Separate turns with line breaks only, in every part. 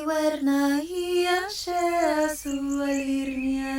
warna hias siya sualirnya.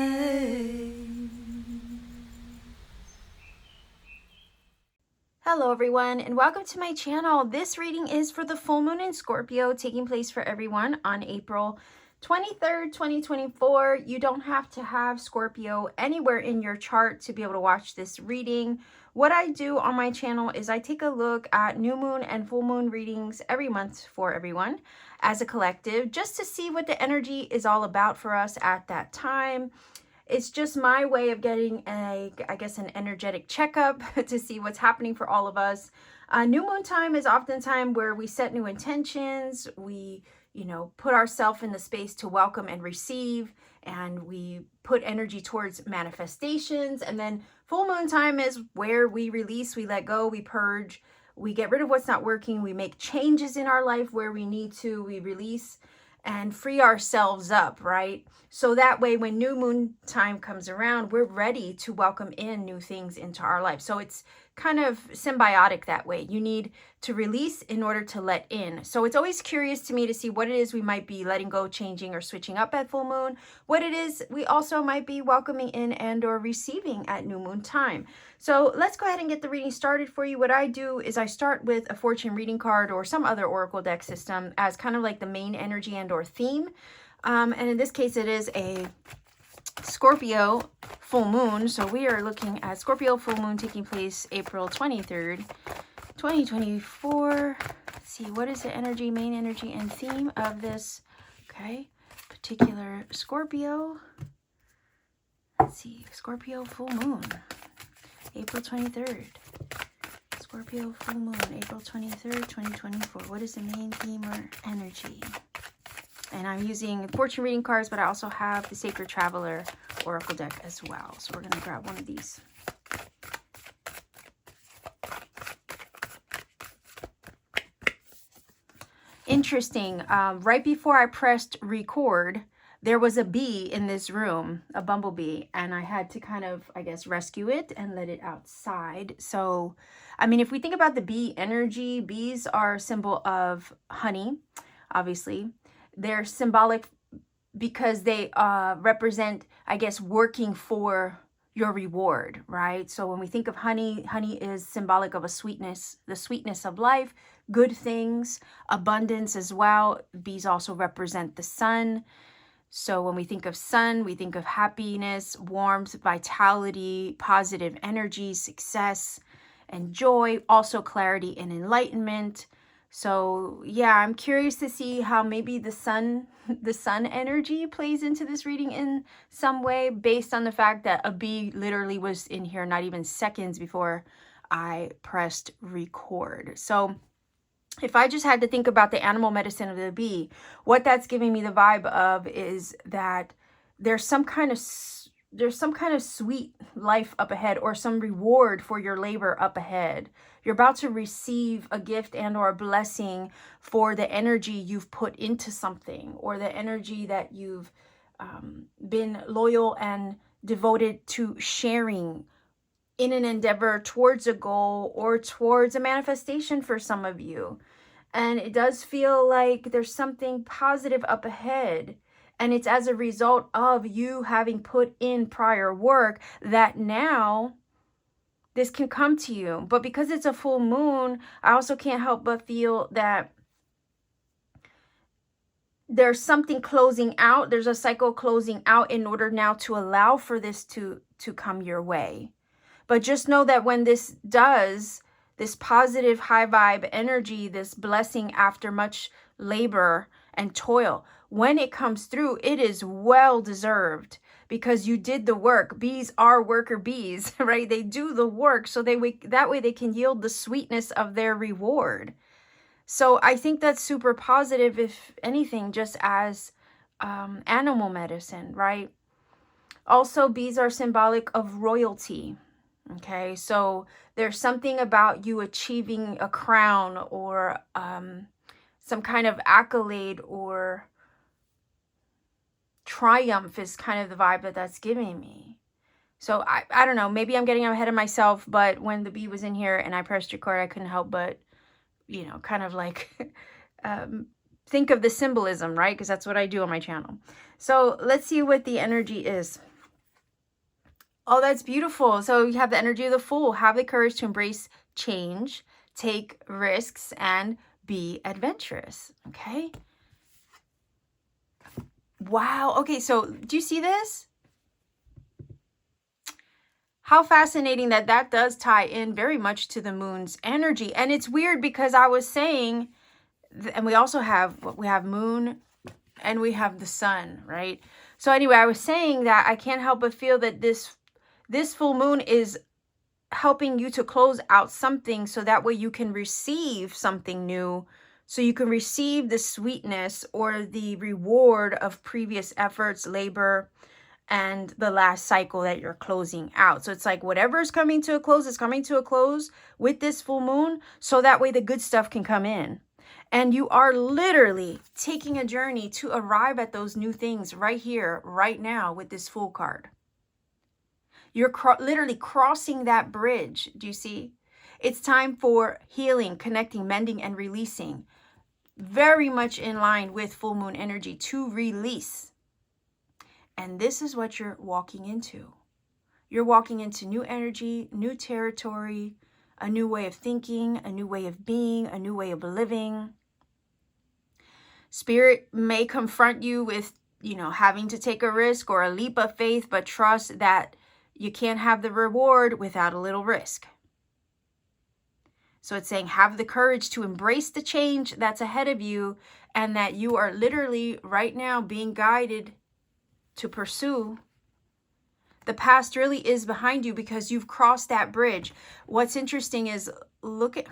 Hello everyone and welcome to my channel. This reading is for the full moon in Scorpio taking place for everyone on April 23rd, 2024. You don't have to have Scorpio anywhere in your chart to be able to watch this reading. What I do on my channel is I take a look at new moon and full moon readings every month for everyone as a collective, just to see what the energy is all about for us at that time. It's just my way of getting I guess an energetic checkup to see what's happening for all of us. New moon time is often time where we set new intentions, we put ourselves in the space to welcome and receive, and we put energy towards manifestations. And then full moon time is where we release, we let go, we purge, we get rid of what's not working, we make changes in our life where we need to, we release and free ourselves up, right? So that way when new moon time comes around, we're ready to welcome in new things into our life. So it's kind of symbiotic that way. You need to release in order to let in. So it's always curious to me to see what it is we might be letting go, changing, or switching up at full moon. What it is we also might be welcoming in and or receiving at new moon time. So let's go ahead and get the reading started for you. What I do is I start with a fortune reading card or some other oracle deck system as kind of like the main energy and or theme. And in this case, it is a Scorpio full moon. So we are looking at Scorpio full moon taking place April 23rd, 2024. Let's see, what is the energy, main energy, and theme of this, particular Scorpio? Let's see, Scorpio full moon, April 23rd. Scorpio full moon, April 23rd, 2024. What is the main theme or energy? And I'm using fortune reading cards, but I also have the Sacred Traveler Oracle deck as well. So we're going to grab one of these. Interesting. Right before I pressed record, there was a bee in this room, a bumblebee, and I had to kind of, I guess, rescue it and let it outside. So, I mean, if we think about the bee energy, bees are a symbol of honey, obviously. They're symbolic because they represent, I guess, working for your reward, right? So when we think of honey, honey is symbolic of a sweetness, the sweetness of life, good things, abundance as well. Bees also represent the sun. So when we think of sun, we think of happiness, warmth, vitality, positive energy, success, and joy, also clarity and enlightenment. So yeah, I'm curious to see how maybe the sun energy plays into this reading in some way, based on the fact that a bee literally was in here not even seconds before I pressed record. So if I just had to think about the animal medicine of the bee, what that's giving me the vibe of is that there's some kind of sweet life up ahead, or some reward for your labor up ahead. You're about to receive a gift and or a blessing for the energy you've put into something, or the energy that you've been loyal and devoted to sharing in an endeavor towards a goal or towards a manifestation for some of you. And it does feel like there's something positive up ahead. And it's as a result of you having put in prior work that now this can come to you. But because it's a full moon, I also can't help but feel that there's something closing out. There's a cycle closing out in order now to allow for this to come your way. But just know that when this does, this positive high vibe energy, this blessing after much labor and toil, when it comes through, it is well deserved because you did the work. Bees are worker bees, right? They do the work so that way they can yield the sweetness of their reward. So I think that's super positive, if anything, just as animal medicine, right? Also, bees are symbolic of royalty. Okay, so there's something about you achieving a crown or some kind of accolade or triumph is kind of the vibe that's giving me. So I don't know, maybe I'm getting ahead of myself, but when the bee was in here and I pressed record, I couldn't help but, kind of like think of the symbolism, right? Because that's what I do on my channel. So let's see what the energy is. Oh, that's beautiful. So you have the energy of the Fool. Have the courage to embrace change, take risks, and be adventurous. Okay. Wow. Okay, so do you see this? How fascinating that that does tie in very much to the moon's energy. And it's weird because I was saying, and we also have, we have moon and we have the sun, right? So anyway, I was saying that I can't help but feel that this full moon is helping you to close out something so that way you can receive something new. So you can receive the sweetness or the reward of previous efforts, labor, and the last cycle that you're closing out. So it's like whatever is coming to a close is coming to a close with this full moon. So that way the good stuff can come in. And you are literally taking a journey to arrive at those new things right here, right now with this Fool card. You're literally crossing that bridge. Do you see? It's time for healing, connecting, mending, and releasing. Very much in line with full moon energy to release. And this is what you're walking into. You're walking into new energy, new territory, a new way of thinking, a new way of being, a new way of living. Spirit may confront you with, having to take a risk or a leap of faith, but trust that you can't have the reward without a little risk. So it's saying have the courage to embrace the change that's ahead of you and that you are literally right now being guided to pursue. The past really is behind you because you've crossed that bridge. What's interesting is look at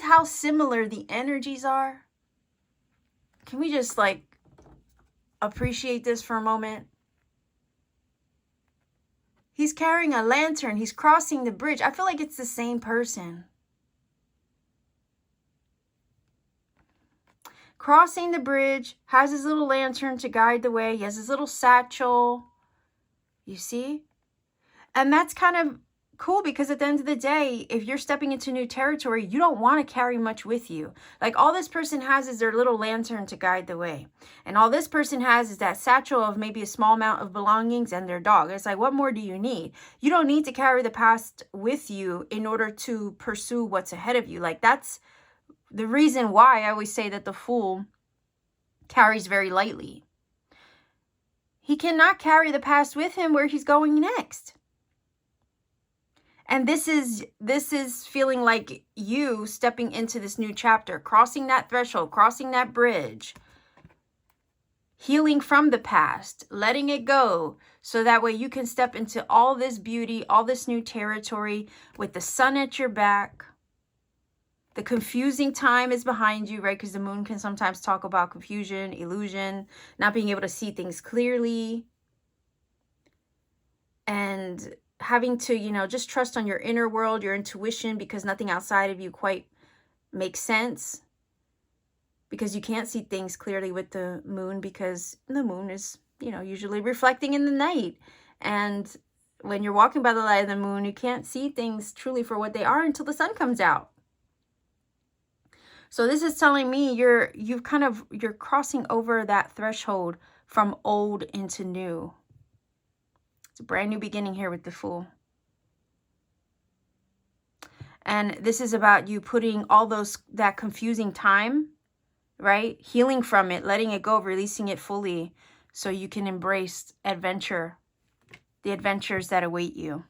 how similar the energies are. Can we just appreciate this for a moment? He's carrying a lantern. He's crossing the bridge. I feel like it's the same person. Crossing the bridge, has his little lantern to guide the way. He has his little satchel. You see? And that's kind of cool because at the end of the day, if you're stepping into new territory, you don't want to carry much with you. Like all this person has is their little lantern to guide the way. And all this person has is that satchel of maybe a small amount of belongings and their dog. It's like, what more do you need? You don't need to carry the past with you in order to pursue what's ahead of you. Like that's the reason why I always say that the Fool carries very lightly. He cannot carry the past with him where he's going next. And this is feeling like you stepping into this new chapter, crossing that threshold, crossing that bridge, healing from the past, letting it go, so that way you can step into all this beauty, all this new territory with the sun at your back. The confusing time is behind you, right? Because the moon can sometimes talk about confusion, illusion, not being able to see things clearly. And having to, just trust on your inner world, your intuition, because nothing outside of you quite makes sense. Because you can't see things clearly with the moon because the moon is, usually reflecting in the night. And when you're walking by the light of the moon, you can't see things truly for what they are until the sun comes out. So this is telling me you're crossing over that threshold from old into new. It's a brand new beginning here with the Fool. And this is about you putting all that confusing time, right? Healing from it, letting it go, releasing it fully so you can embrace adventure, the adventures that await you.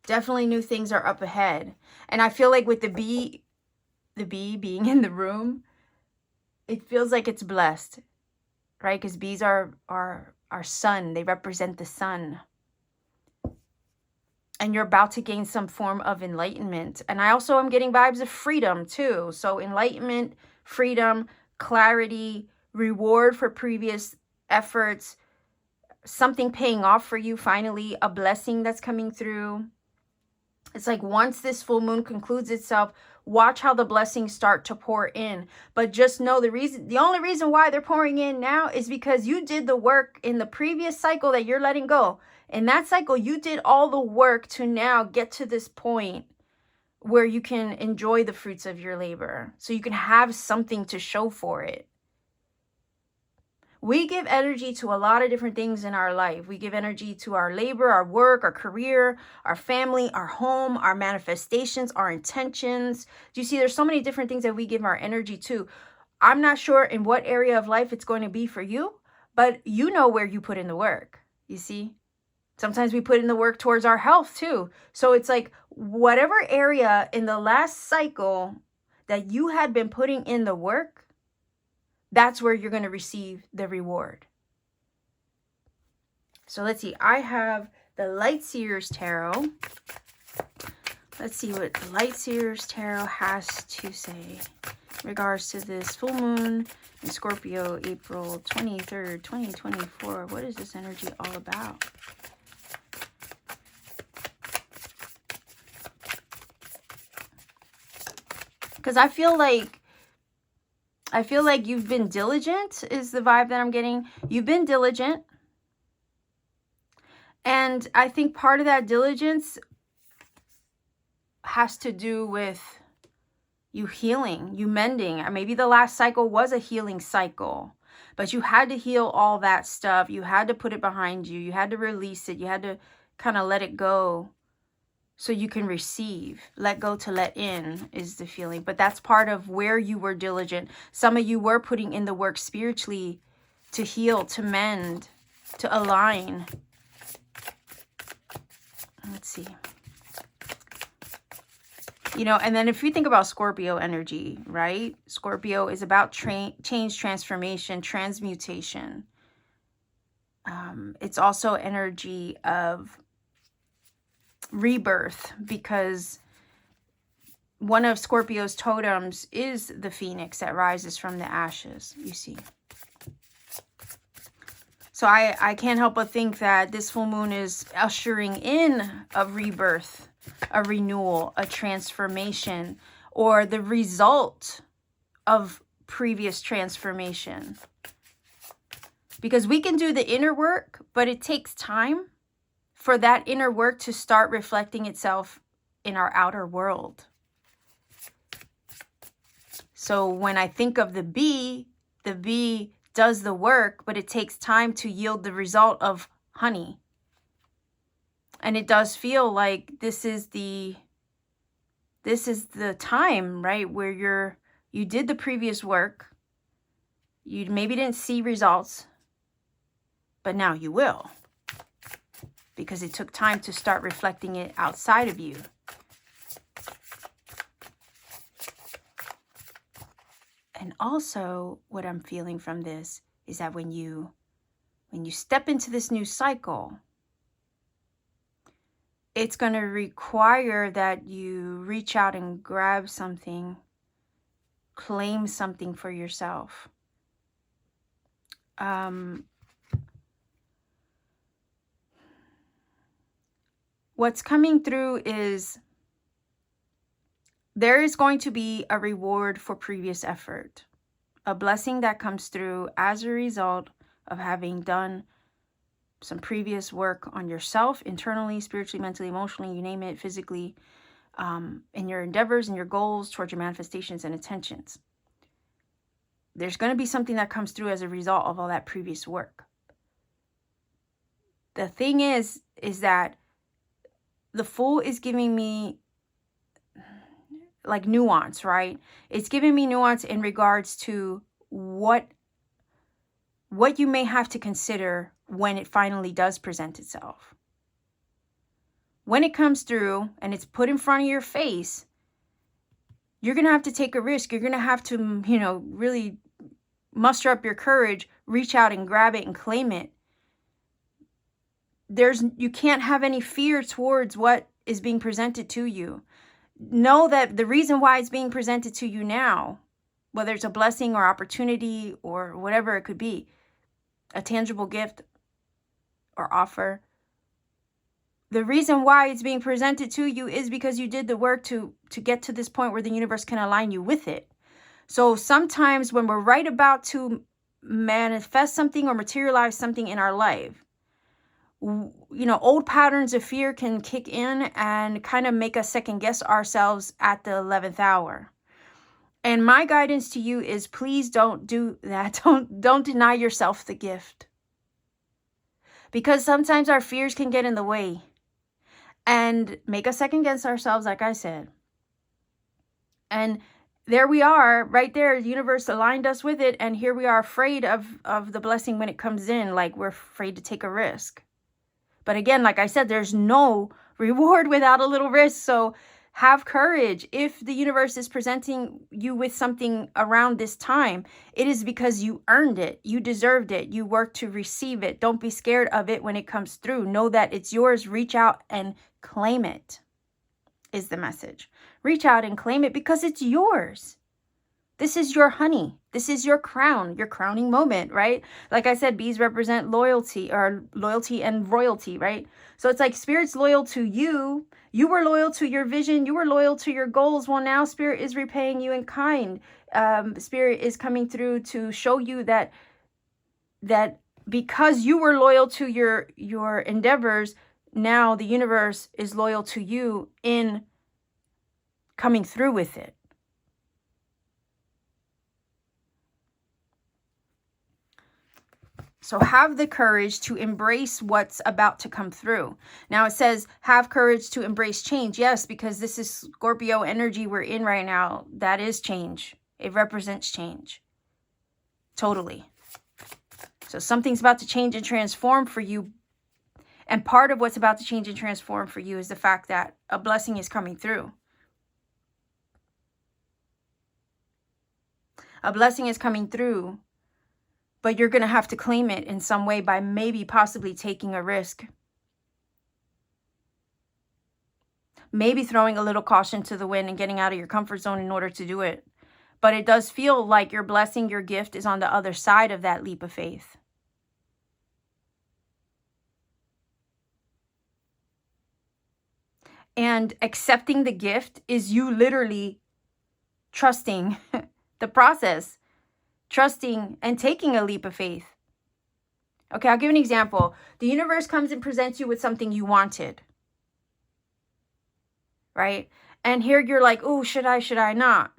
Definitely new things are up ahead. And I feel like with the bee being in the room, it feels like it's blessed, right? Because bees are sun. They represent the sun. And you're about to gain some form of enlightenment. And I also am getting vibes of freedom too. So enlightenment, freedom, clarity, reward for previous efforts, something paying off for you finally, a blessing that's coming through. It's like once this full moon concludes itself, watch how the blessings start to pour in. But just know the only reason why they're pouring in now is because you did the work in the previous cycle that you're letting go. In that cycle, you did all the work to now get to this point where you can enjoy the fruits of your labor, so you can have something to show for it. We give energy to a lot of different things in our life. We give energy to our labor, our work, our career, our family, our home, our manifestations, our intentions. Do you see there's so many different things that we give our energy to? I'm not sure in what area of life it's going to be for you, but you know where you put in the work. You see? Sometimes we put in the work towards our health too. So it's like whatever area in the last cycle that you had been putting in the work, that's where you're going to receive the reward. So let's see. I have the Light Seers Tarot. Let's see what the Light Seers Tarot has to say in regards to this full moon in Scorpio, April 23rd, 2024. What is this energy all about? Because I feel like you've been diligent is the vibe that I'm getting. You've been diligent. And I think part of that diligence has to do with you healing, you mending. Maybe the last cycle was a healing cycle, but you had to heal all that stuff. You had to put it behind you. You had to release it. You had to kind of let it go so you can receive. Let go to let in is the feeling. But that's part of where you were diligent. Some of you were putting in the work spiritually to heal, to mend, to align. Let's see. You know, and then if you think about Scorpio energy, right? Scorpio is about change, transformation, transmutation. It's also energy of rebirth, because one of Scorpio's totems is the phoenix that rises from the ashes, you see. So I can't help but think that this full moon is ushering in a rebirth, a renewal, a transformation, or the result of previous transformation. Because we can do the inner work, but it takes time for that inner work to start reflecting itself in our outer world. So when I think of the bee does the work, but it takes time to yield the result of honey. And it does feel like this is the time, right, where you did the previous work. You maybe didn't see results, but now you will. Because it took time to start reflecting it outside of you. And also what I'm feeling from this is that when you step into this new cycle, it's going to require that you reach out and grab something, claim something for yourself. What's coming through is there is going to be a reward for previous effort, a blessing that comes through as a result of having done some previous work on yourself, internally, spiritually, mentally, emotionally, you name it, physically, in your endeavors and your goals towards your manifestations and intentions. There's going to be something that comes through as a result of all that previous work. The thing is that the Fool is giving me like nuance, right? It's giving me nuance in regards to what you may have to consider when it finally does present itself. When it comes through and it's put in front of your face, you're going to have to take a risk. You're going to have to, really muster up your courage, reach out and grab it and claim it. You can't have any fear towards what is being presented to you. Know that the reason why it's being presented to you now, whether it's a blessing or opportunity or whatever it could be, a tangible gift or offer, the reason why it's being presented to you is because you did the work to get to this point where the universe can align you with it. So sometimes when we're right about to manifest something or materialize something in our life, old patterns of fear can kick in and kind of make us second guess ourselves at the 11th hour. And my guidance to you is, please don't do that. Don't deny yourself the gift. Because sometimes our fears can get in the way and make us second guess ourselves, like I said. And there we are, right there. The universe aligned us with it. And here we are afraid of the blessing when it comes in, like we're afraid to take a risk. But again, like I said, there's no reward without a little risk. So have courage. If the universe is presenting you with something around this time, it is because you earned it. You deserved it. You worked to receive it. Don't be scared of it when it comes through. Know that it's yours. Reach out and claim it, is the message. Reach out and claim it because it's yours. This is your honey. This is your crown, your crowning moment, right? Like I said, bees represent loyalty, or loyalty and royalty, right? So it's like Spirit's loyal to you. You were loyal to your vision. You were loyal to your goals. Well, now Spirit is repaying you in kind. Spirit is coming through to show you that because you were loyal to your endeavors, now the universe is loyal to you in coming through with it. So have the courage to embrace what's about to come through. Now it says, have courage to embrace change. Yes, because this is Scorpio energy we're in right now. That is change. It represents change. Totally. So something's about to change and transform for you. And part of what's about to change and transform for you is the fact that a blessing is coming through. A blessing is coming through. But you're going to have to claim it in some way by maybe possibly taking a risk. Maybe throwing a little caution to the wind and getting out of your comfort zone in order to do it. But it does feel like your blessing, your gift is on the other side of that leap of faith. And accepting the gift is you literally trusting the process. Trusting and taking a leap of faith. Okay, I'll give an example. The universe comes and presents you with something you wanted. Right? And here you're like, oh, should I not?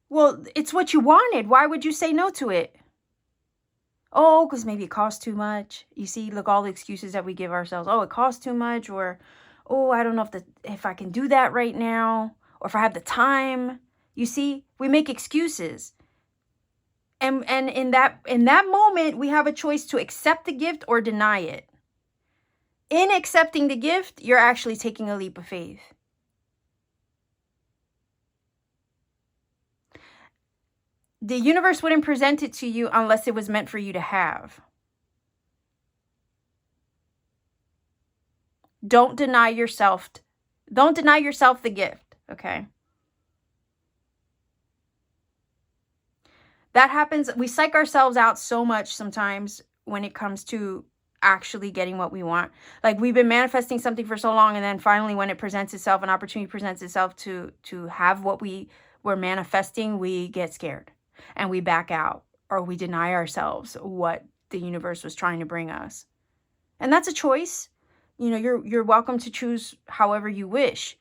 Well, it's what you wanted. Why would you say no to it? Oh, because maybe it costs too much. You see, look, all the excuses that we give ourselves. Oh, it costs too much. Or, oh, I don't know if I can do that right now. Or if I have the time. You see, we make excuses. And in that moment, we have a choice to accept the gift or deny it. In accepting the gift, you're actually taking a leap of faith. The universe wouldn't present it to you unless it was meant for you to have. Don't deny yourself. Don't deny yourself the gift, okay? That happens. We psych ourselves out so much sometimes when it comes to actually getting what we want. Like we've been manifesting something for so long, and then finally when it presents itself, an opportunity presents itself to have what we were manifesting, we get scared and we back out, or we deny ourselves what the universe was trying to bring us. And that's a choice. You know, you're welcome to choose however you wish.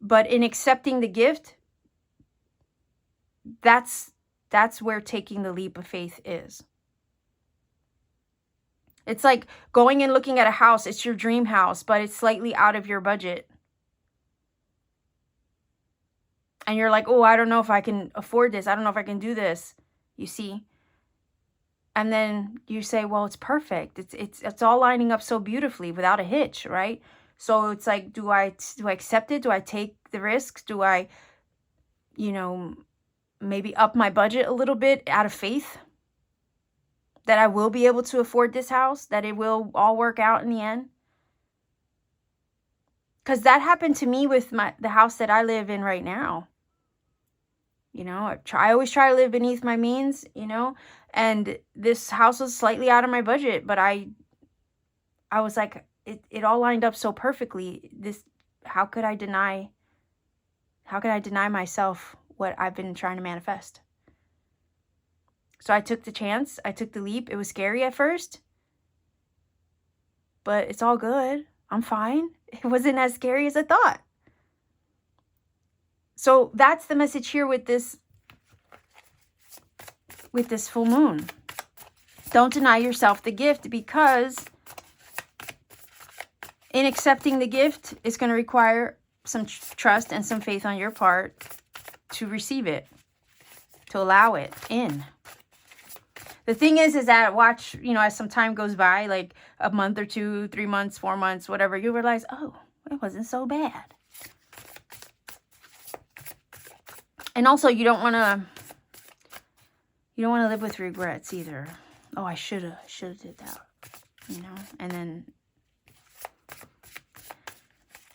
But in accepting the gift, that's where taking the leap of faith is. It's like going and looking at a house. It's your dream house, but it's slightly out of your budget. And you're like, oh, I don't know if I can afford this. I don't know if I can do this. You see? And then you say, well, it's perfect. It's all lining up so beautifully without a hitch, right? So it's like, do I accept it? Do I take the risk? Do I, maybe up my budget a little bit out of faith that I will be able to afford this house, that it will all work out in the end? Because that happened to me with the house that I live in right now. I always try to live beneath my means, and this house was slightly out of my budget, but I was like, it all lined up so perfectly. How could I deny myself what I've been trying to manifest? So I took the chance. I took the leap. It was scary at first, but it's all good. I'm fine. It wasn't as scary as I thought. So that's the message here with this full moon. Don't deny yourself the gift, because in accepting the gift, it's going to require some trust and some faith on your part to receive it, to allow it in. The thing is that watch, you know, as some time goes by, like a month or 2, 3 months, 4 months, whatever, you realize, oh, it wasn't so bad. And also, you don't want to live with regrets either. Oh, I should have did that, you know, and then.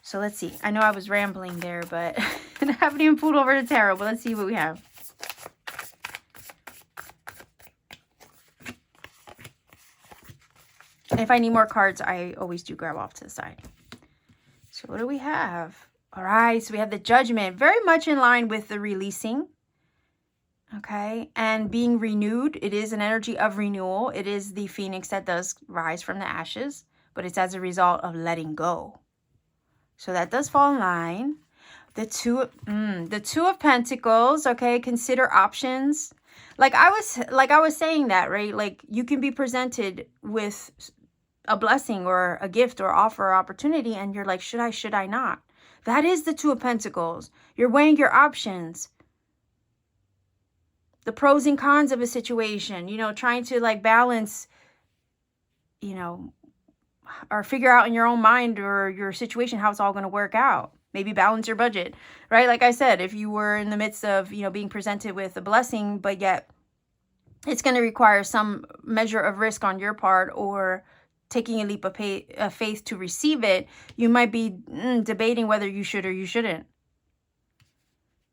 So let's see. I know I was rambling there, but I haven't even pulled over the tarot, but let's see what we have. If I need more cards, I always do grab off to the side. So what do we have? All right, so we have the Judgment, very much in line with the releasing. Okay, and being renewed. It is an energy of renewal. It is the phoenix that does rise from the ashes, but it's as a result of letting go. So that does fall in line. The two of Pentacles. Okay, consider options. Like I was saying that, right? Like you can be presented with a blessing or a gift or offer or opportunity, and you're like, should I not? That is the Two of Pentacles. You're weighing your options. The pros and cons of a situation, you know, trying to like balance, you know, or figure out in your own mind or your situation how it's all going to work out. Maybe balance your budget, right? Like I said, if you were in the midst of, you know, being presented with a blessing, but yet it's going to require some measure of risk on your part or taking a leap of faith to receive it, you might be debating whether you should or you shouldn't.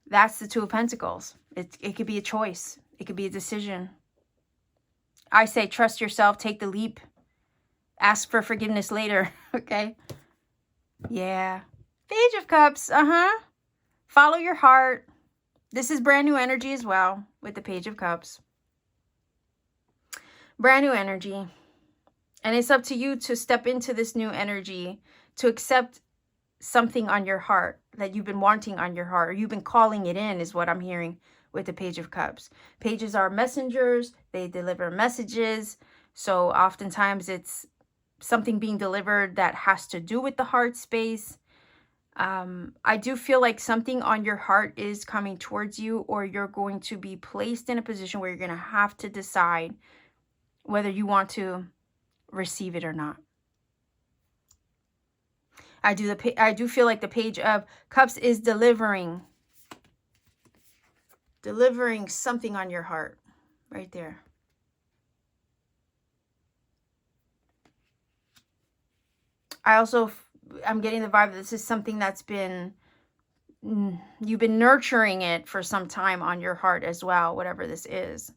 That's the Two of Pentacles. It could be a choice. It could be a decision. I say trust yourself, take the leap, ask for forgiveness later, okay? Yeah. Page of Cups, Follow your heart. This is brand new energy as well with the Page of Cups. Brand new energy. And it's up to you to step into this new energy, to accept something on your heart that you've been wanting on your heart, or you've been calling it in, is what I'm hearing with the Page of Cups. Pages are messengers. They deliver messages. So oftentimes it's something being delivered that has to do with the heart space. I do feel like something on your heart is coming towards you, or you're going to be placed in a position where you're going to have to decide whether you want to receive it or not. I do feel like the Page of Cups is delivering something on your heart right there. I'm getting the vibe that this is something that's been, you've been nurturing it for some time on your heart as well, whatever this is.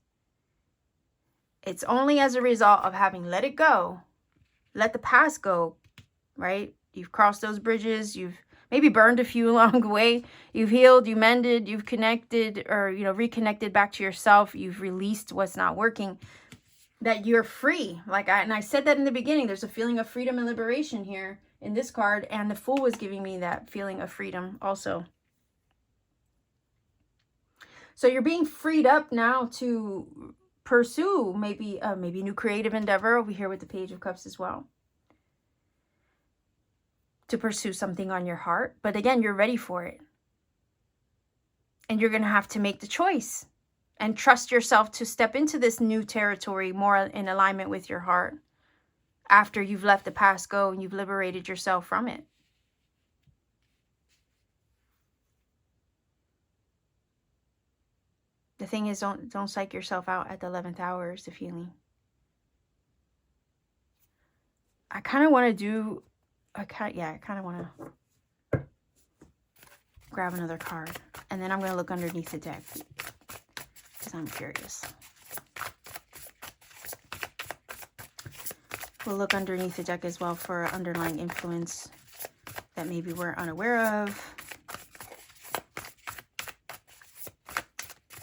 It's only as a result of having let it go, let the past go, right? You've crossed those bridges. You've maybe burned a few along the way. You've healed, you mended, you've connected, or, you know, reconnected back to yourself. You've released what's not working, that you're free. And I said that in the beginning, there's a feeling of freedom and liberation here in this card. And the Fool was giving me that feeling of freedom also. So you're being freed up now to pursue maybe new creative endeavor over here with the Page of Cups as well. To pursue something on your heart. But again, you're ready for it. And you're going to have to make the choice and trust yourself to step into this new territory more in alignment with your heart after you've let the past go and you've liberated yourself from it. The thing is, don't psych yourself out at the 11th hour is the feeling. I kind of want to do, I kind of want to grab another card. And then I'm going to look underneath the deck because I'm curious. We'll look underneath the deck as well for underlying influence that maybe we're unaware of.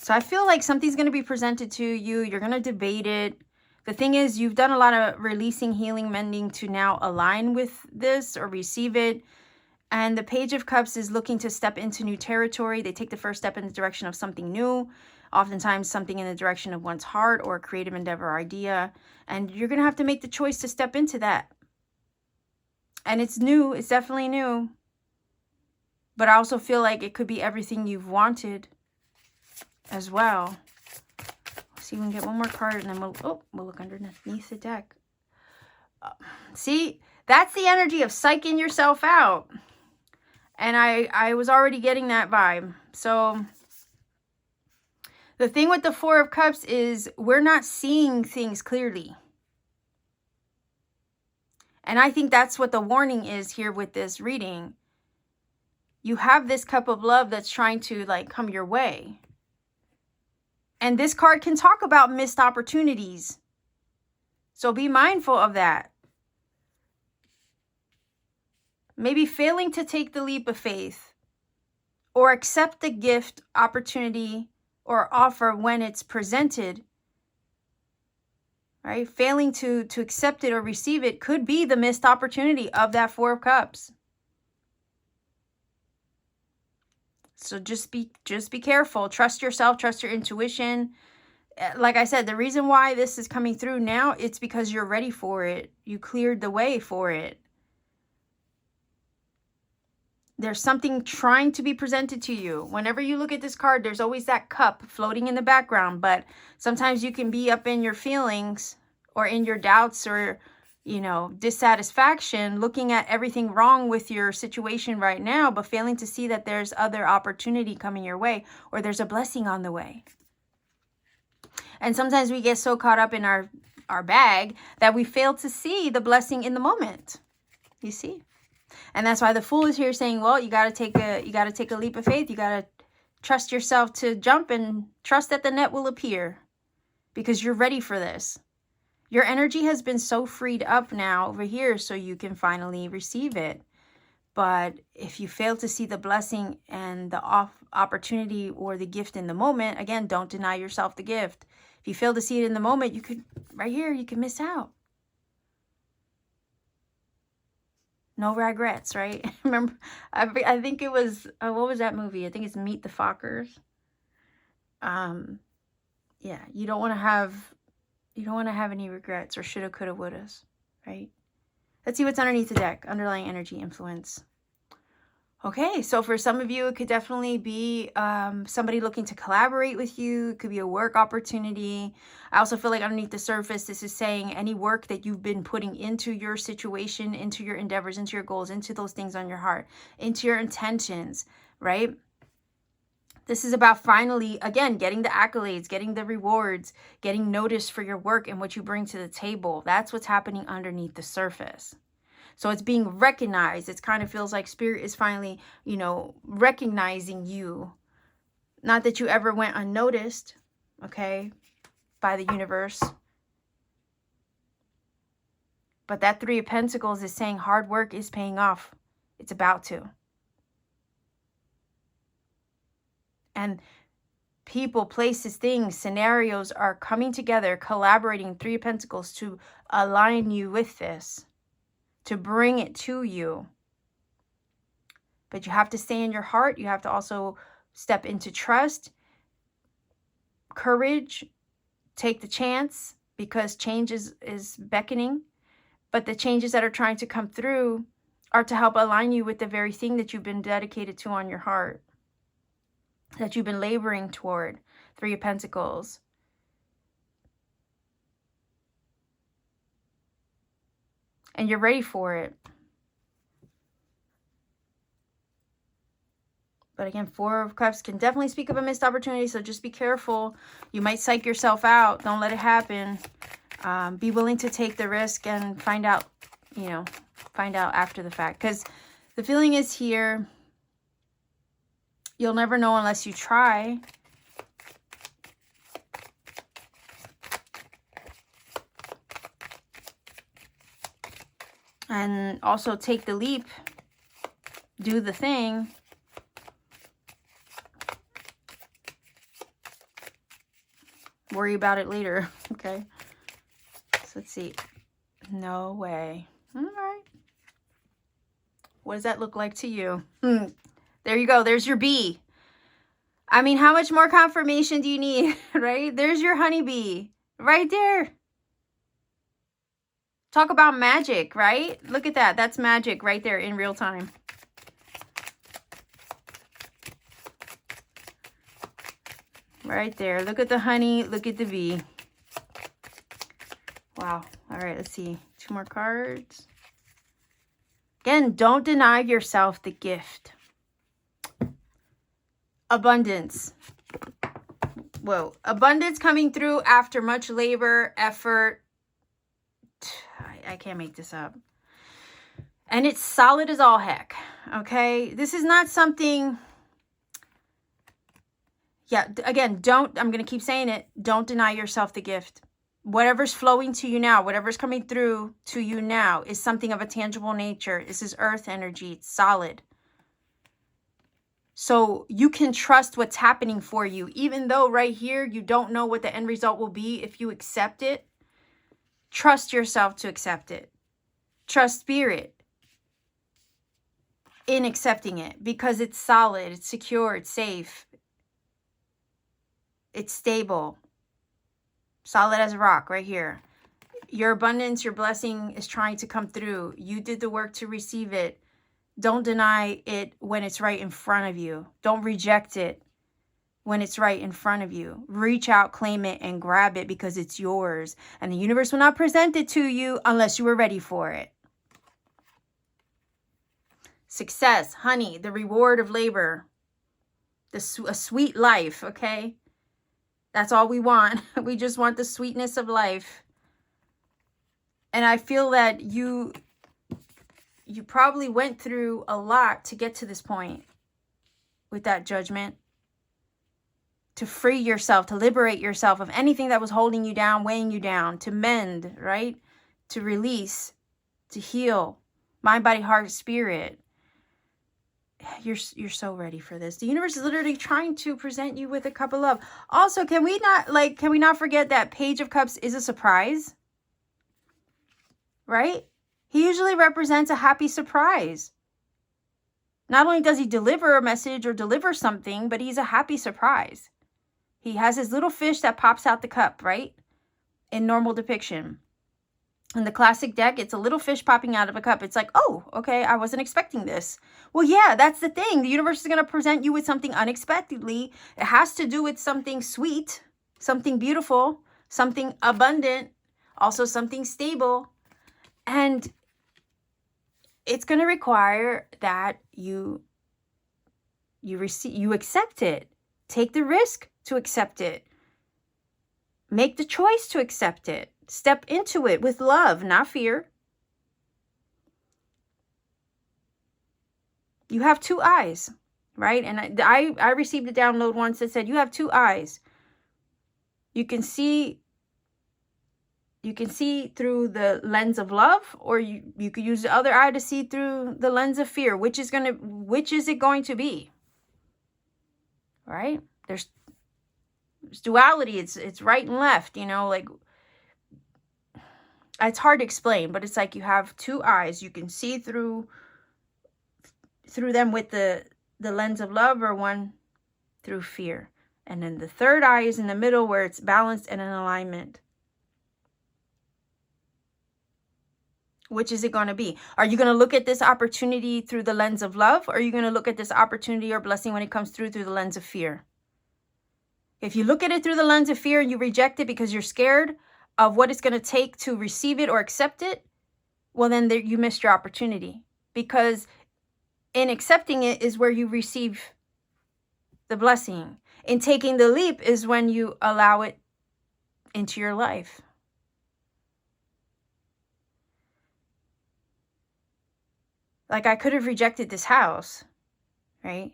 So I feel like something's going to be presented to you. You're going to debate it. The thing is, you've done a lot of releasing, healing, mending to now align with this or receive it. And the Page of Cups is looking to step into new territory. They take the first step in the direction of something new, oftentimes something in the direction of one's heart or a creative endeavor or idea. And you're going to have to make the choice to step into that. And it's new. It's definitely new. But I also feel like it could be everything you've wanted as well. See, we can get one more card and then we'll look underneath the deck. See, that's the energy of psyching yourself out. And I was already getting that vibe. So the thing with the Four of Cups is we're not seeing things clearly. And I think that's what the warning is here with this reading. You have this cup of love that's trying to like come your way. And this card can talk about missed opportunities. So be mindful of that. Maybe failing to take the leap of faith or accept the gift, opportunity, or offer when it's presented, right? Failing to accept it or receive it could be the missed opportunity of that Four of Cups. So just be careful. Trust yourself, trust your intuition. Like I said, the reason why this is coming through now, it's because you're ready for it. You cleared the way for it. There's something trying to be presented to you. Whenever you look at this card, there's always that cup floating in the background. But sometimes you can be up in your feelings or in your doubts or, you know, dissatisfaction, looking at everything wrong with your situation right now, but failing to see that there's other opportunity coming your way or there's a blessing on the way. And sometimes we get so caught up in our bag that we fail to see the blessing in the moment. You see? And that's why the Fool is here saying, well, you got to take a leap of faith. You got to trust yourself to jump and trust that the net will appear because you're ready for this. Your energy has been so freed up now over here so you can finally receive it. But if you fail to see the blessing and the opportunity or the gift in the moment, again, don't deny yourself the gift. If you fail to see it in the moment, you could, right here, you can miss out. No regrets, right? Remember, I think it was, what was that movie? I think it's Meet the Fockers. Yeah, you don't want to have any regrets or shoulda, coulda, wouldas, right? Let's see what's underneath the deck. Underlying energy influence. Okay, so for some of you, it could definitely be somebody looking to collaborate with you. It could be a work opportunity. I also feel like underneath the surface, this is saying any work that you've been putting into your situation, into your endeavors, into your goals, into those things on your heart, into your intentions, right? This is about finally, again, getting the accolades, getting the rewards, getting noticed for your work and what you bring to the table. That's what's happening underneath the surface. So it's being recognized. It kind of feels like Spirit is finally, you know, recognizing you. Not that you ever went unnoticed, okay, by the universe. But that Three of Pentacles is saying hard work is paying off. It's about to. And people, places, things, scenarios are coming together, collaborating, Three of Pentacles, to align you with this, to bring it to you. But you have to stay in your heart. You have to also step into trust, courage, take the chance, because change is beckoning. But the changes that are trying to come through are to help align you with the very thing that you've been dedicated to on your heart, that you've been laboring toward. Three of Pentacles. And you're ready for it. But again, Four of Cups can definitely speak of a missed opportunity, so just be careful. You might psych yourself out. Don't let it happen. Be willing to take the risk and find out, you know, find out after the fact. Because the feeling is here, you'll never know unless you try. And also take the leap, do the thing. Worry about it later. Okay. So let's see. No way. All right. What does that look like to you? There you go. There's your bee. I mean, how much more confirmation do you need, right? There's your honeybee right there. Talk about magic, right? Look at that. That's magic right there in real time. Right there. Look at the honey. Look at the bee. Wow. All right. Let's see. 2 more cards. Again, don't deny yourself the gift. Abundance. Whoa. Abundance coming through after much labor, effort. I can't make this up. And it's solid as all heck. Okay. This is not something. Yeah. Again, I'm going to keep saying it. Don't deny yourself the gift. Whatever's flowing to you now, whatever's coming through to you now is something of a tangible nature. This is earth energy. It's solid. So you can trust what's happening for you, even though right here you don't know what the end result will be. If you accept it, trust yourself to accept it. Trust spirit in accepting it because it's solid, it's secure, it's safe, it's stable, solid as a rock right here. Your abundance, your blessing is trying to come through. You did the work to receive it. Don't deny it when it's right in front of you. Don't reject it when it's right in front of you. Reach out, claim it, and grab it because it's yours. And the universe will not present it to you unless you were ready for it. Success, honey, the reward of labor. A sweet life, okay? That's all we want. We just want the sweetness of life. And I feel that you probably went through a lot to get to this point with that judgment. To free yourself, to liberate yourself of anything that was holding you down, weighing you down, to mend, right? To release, to heal. Mind, body, heart, spirit. You're so ready for this. The universe is literally trying to present you with a cup of love. Also, can we not forget that Page of Cups is a surprise? Right? He usually represents a happy surprise. Not only does he deliver a message or deliver something, but he's a happy surprise. He has his little fish that pops out the cup, right? In normal depiction. In the classic deck, it's a little fish popping out of a cup. It's like, oh, okay, I wasn't expecting this. Well, yeah, that's the thing. The universe is going to present you with something unexpectedly. It has to do with something sweet, something beautiful, something abundant, also something stable. And it's going to require that you accept it. Take the risk to accept it. Make the choice to accept it. Step into it with love, not fear. You have 2 eyes, right? And I received a download once that said you have 2 eyes. You can see through the lens of love, or you could use the other eye to see through the lens of fear. Which is it going to be? Right? There's duality. It's right and left, like it's hard to explain, but it's like you have 2 eyes. You can see through them with the lens of love, or one through fear. And then the third eye is in the middle where it's balanced and in alignment. Which is it going to be? Are you going to look at this opportunity through the lens of love? Or are you going to look at this opportunity or blessing when it comes through the lens of fear? If you look at it through the lens of fear and you reject it because you're scared of what it's going to take to receive it or accept it, well, then you missed your opportunity. Because in accepting it is where you receive the blessing. In taking the leap is when you allow it into your life. Like, I could have rejected this house, right?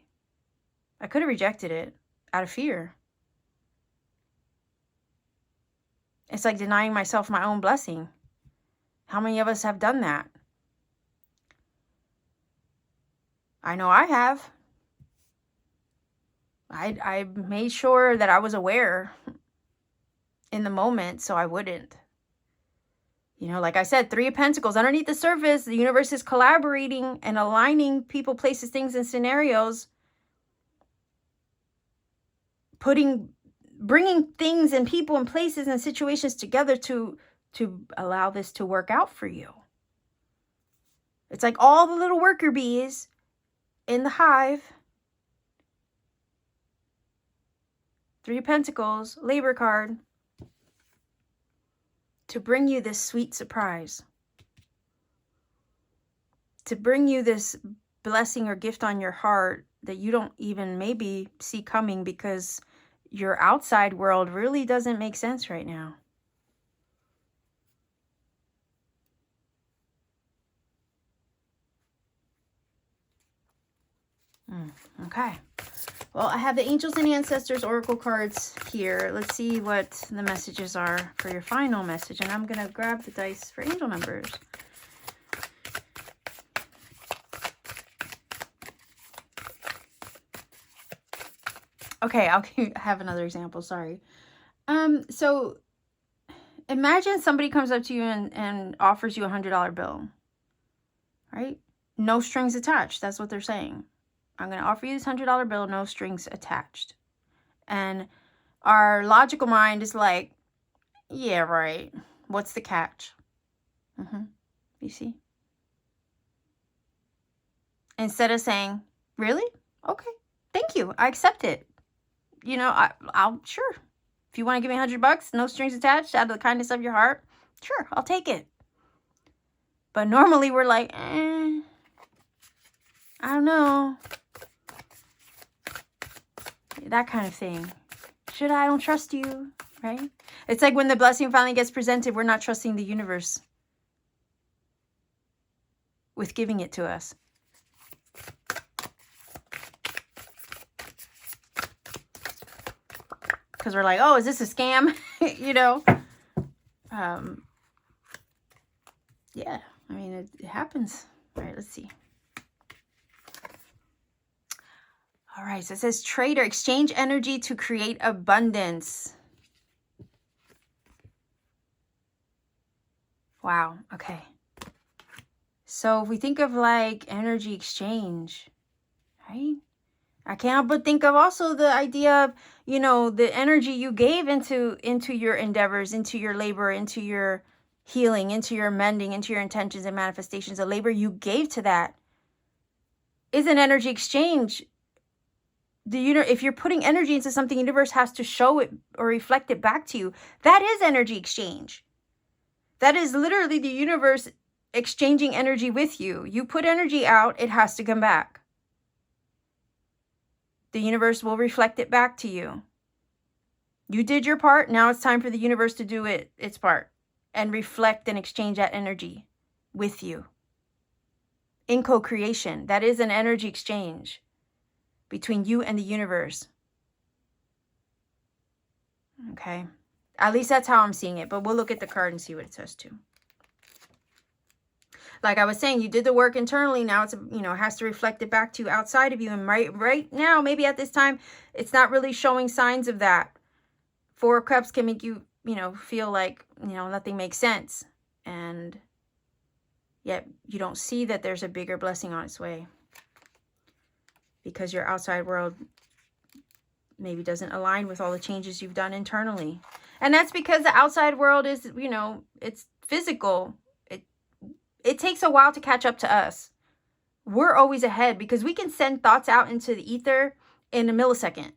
I could have rejected it out of fear. It's like denying myself my own blessing. How many of us have done that? I know I have. I made sure that I was aware in the moment, so I wouldn't. You know, like I said, Three of Pentacles. Underneath the surface, the universe is collaborating and aligning people, places, things, and scenarios. Bringing things and people and places and situations together to allow this to work out for you. It's like all the little worker bees in the hive. Three of Pentacles, Labor card. To bring you this sweet surprise. To bring you this blessing or gift on your heart that you don't even maybe see coming because your outside world really doesn't make sense right now. Okay. Well, I have the Angels and Ancestors Oracle cards here. Let's see what the messages are for your final message. And I'm going to grab the dice for angel numbers. Okay, I'll have another example. Sorry. So imagine somebody comes up to you and offers you a $100 bill, right? No strings attached. That's what they're saying. I'm going to offer you this $100 bill, no strings attached. And our logical mind is like, yeah, right. What's the catch? You see? Instead of saying, really? Okay, thank you. I accept it. You know, I'll sure. If you want to give me $100, no strings attached, out of the kindness of your heart, sure, I'll take it. But normally we're like, I don't know. That kind of thing. Should I don't trust you, right? It's like when the blessing finally gets presented, we're not trusting the universe with giving it to us. Because we're like, oh, is this a scam? You know? Yeah, I mean, it happens. All right, let's see. All right, so it says trader, exchange energy to create abundance. Wow, okay. So if we think of like energy exchange, right? I can't help but think of also the idea of, you know, the energy you gave into your endeavors, into your labor, into your healing, into your mending, into your intentions and manifestations. The labor you gave to that is an energy exchange. If you're putting energy into something, the universe has to show it or reflect it back to you. That is energy exchange. That is literally the universe exchanging energy with you. You put energy out, it has to come back. The universe will reflect it back to you. You did your part. Now it's time for the universe to do its part and reflect and exchange that energy with you. In co-creation, that is an energy exchange between you and the universe. Okay. At least that's how I'm seeing it. But we'll look at the card and see what it says too. Like I was saying, you did the work internally. Now it's, you know, it has to reflect it back to you outside of you. And right now, maybe at this time, it's not really showing signs of that. Four of Cups can make you, you know, feel like, you know, nothing makes sense. And yet you don't see that there's a bigger blessing on its way. Because your outside world maybe doesn't align with all the changes you've done internally. And that's because the outside world is, you know, it's physical. It takes a while to catch up to us. We're always ahead because we can send thoughts out into the ether in a millisecond.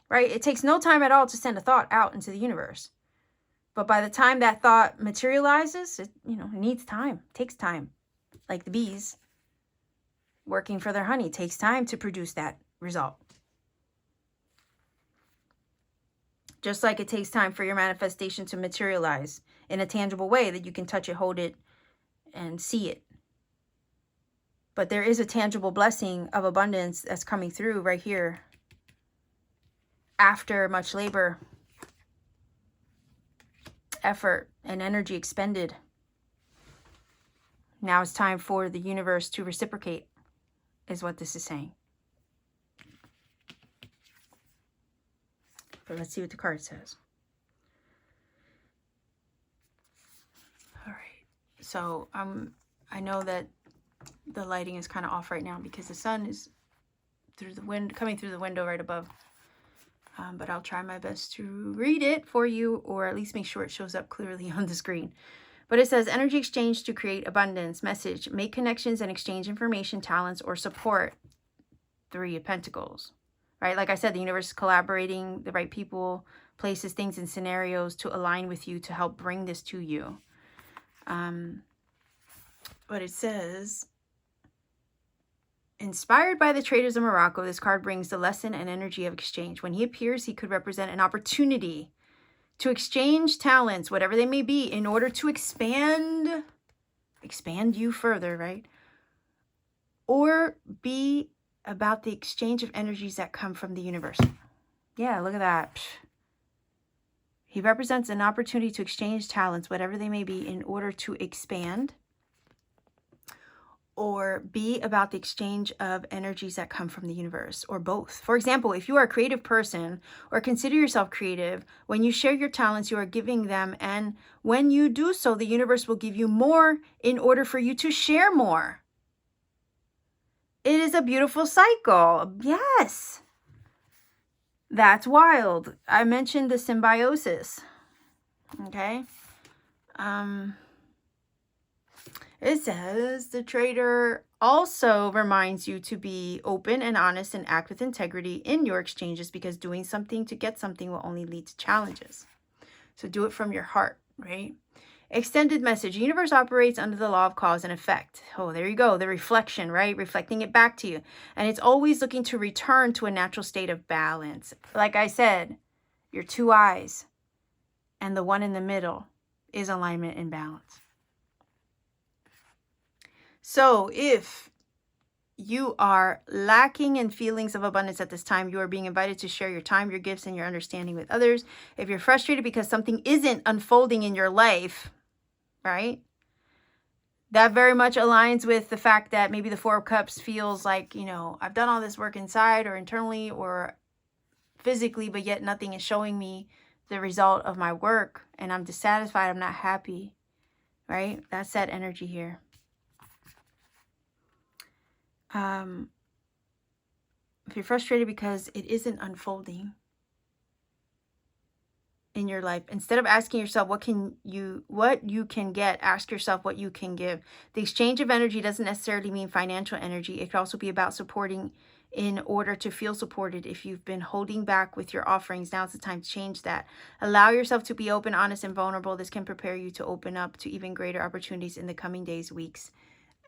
Right? It takes no time at all to send a thought out into the universe. But by the time that thought materializes, it needs time. It takes time. Like the bees working for their honey, it takes time to produce that result. Just like it takes time for your manifestation to materialize in a tangible way that you can touch it, hold it, and see it. But there is a tangible blessing of abundance that's coming through right here after much labor, effort, and energy expended. Now it's time for the universe to reciprocate, is what this is saying. But let's see what the card says. All right. So I know that the lighting is kind of off right now because the sun is through the wind, coming through the window right above. But I'll try my best to read it for you, or at least make sure it shows up clearly on the screen. But it says, energy exchange to create abundance. Message, make connections and exchange information, talents, or support. 3 of Pentacles. Right? Like I said, the universe is collaborating, the right people, places, things, and scenarios to align with you to help bring this to you. But it says, inspired by the traders of Morocco, this card brings the lesson and energy of exchange. When he appears, he could represent an opportunity to exchange talents, whatever they may be, in order to expand you further, right? Or be about the exchange of energies that come from the universe. Yeah, look at that. He represents an opportunity to exchange talents, whatever they may be, in order to expand or be about the exchange of energies that come from the universe, or both. For example, if you are a creative person or consider yourself creative, when you share your talents, you are giving them. And when you do so, the universe will give you more in order for you to share more. It is a beautiful cycle. Yes. That's wild. I mentioned the symbiosis. Okay. It says the trader also reminds you to be open and honest and act with integrity in your exchanges, because doing something to get something will only lead to challenges. So do it from your heart, right? Extended message. Universe operates under the law of cause and effect. Oh, there you go. The reflection, right? Reflecting it back to you. And it's always looking to return to a natural state of balance. Like I said, your 2 eyes and the one in the middle is alignment and balance. So if you are lacking in feelings of abundance at this time, you are being invited to share your time, your gifts, and your understanding with others. If you're frustrated because something isn't unfolding in your life, right? That very much aligns with the fact that maybe the 4 of Cups feels like, you know, I've done all this work inside or internally or physically, but yet nothing is showing me the result of my work, and I'm dissatisfied, I'm not happy, right? That's that energy here. If you're frustrated because it isn't unfolding in your life, instead of asking yourself what you can get, ask yourself what you can give. The exchange of energy doesn't necessarily mean financial energy. It could also be about supporting in order to feel supported. If you've been holding back with your offerings, now's the time to change that. Allow yourself to be open, honest, and vulnerable. This can prepare you to open up to even greater opportunities in the coming days, weeks,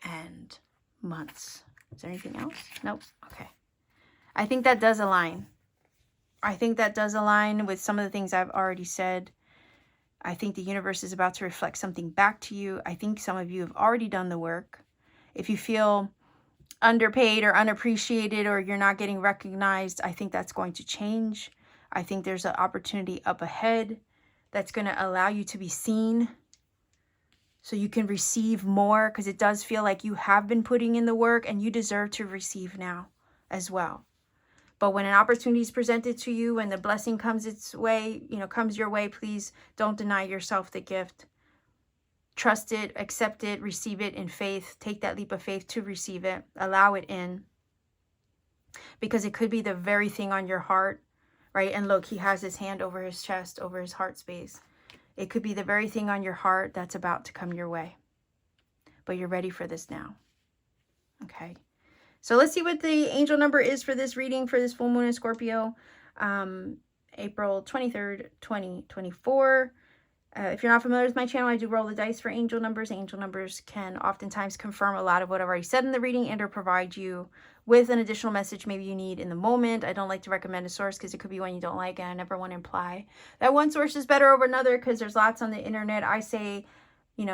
and months. Is there anything else? Nope. Okay. I think that does align. I think that does align with some of the things I've already said. I think the universe is about to reflect something back to you. I think some of you have already done the work. If you feel underpaid or unappreciated, or you're not getting recognized, I think that's going to change. I think there's an opportunity up ahead that's going to allow you to be seen, so you can receive more, because it does feel like you have been putting in the work and you deserve to receive now as well. But when an opportunity is presented to you and the blessing comes its way, comes your way, please don't deny yourself the gift. Trust it, accept it, receive it in faith. Take that leap of faith to receive it. Allow it in, because it could be the very thing on your heart, right? And look, he has his hand over his chest, over his heart space. It could be the very thing on your heart that's about to come your way. But you're ready for this now. Okay. So let's see what the angel number is for this reading, for this full moon in Scorpio. April 23rd, 2024. If you're not familiar with my channel, I do roll the dice for angel numbers. Angel numbers can oftentimes confirm a lot of what I've already said in the reading and or provide you with an additional message maybe you need in the moment. I don't like to recommend a source because it could be one you don't like, and I never want to imply that one source is better over another, because there's lots on the internet. I say,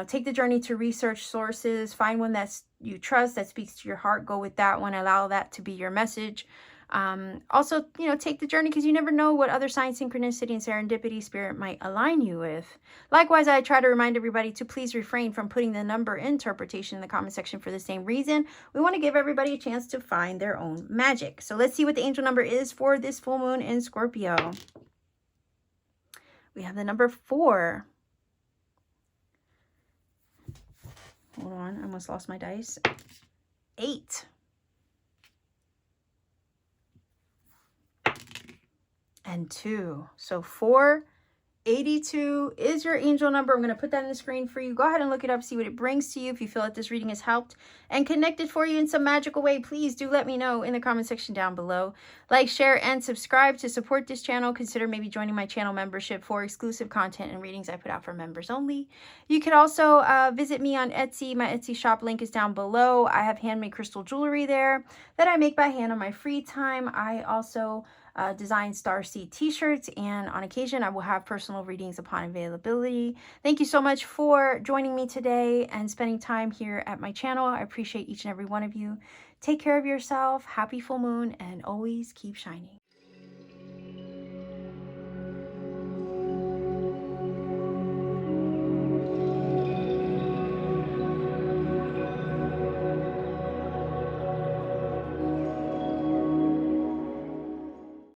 take the journey to research sources, find one that you trust, that speaks to your heart, go with that one, allow that to be your message. Also, take the journey, because you never know what other sign, synchronicity, and serendipity spirit might align you with. Likewise, I try to remind everybody to please refrain from putting the number interpretation in the comment section for the same reason. We want to give everybody a chance to find their own magic. So let's see what the angel number is for this full moon in Scorpio. We have the number 4. Hold on, I almost lost my dice. 8. And 2. So 482 is your angel number. I'm going to put that on the screen for you. Go ahead and look it up, see what it brings to you. If you feel that this reading has helped and connected for you in some magical way, please do let me know in the comment section down below. Like, share, and subscribe to support this channel. Consider maybe joining my channel membership for exclusive content and readings I put out for members only. You could also visit me on Etsy. My Etsy shop link is down below. I have handmade crystal jewelry there that I make by hand on my free time. I also design starseed t-shirts, and on occasion I will have personal readings upon availability. Thank you so much for joining me today and spending time here at my channel. I appreciate each and every one of you. Take care of yourself. Happy full moon, and always keep shining.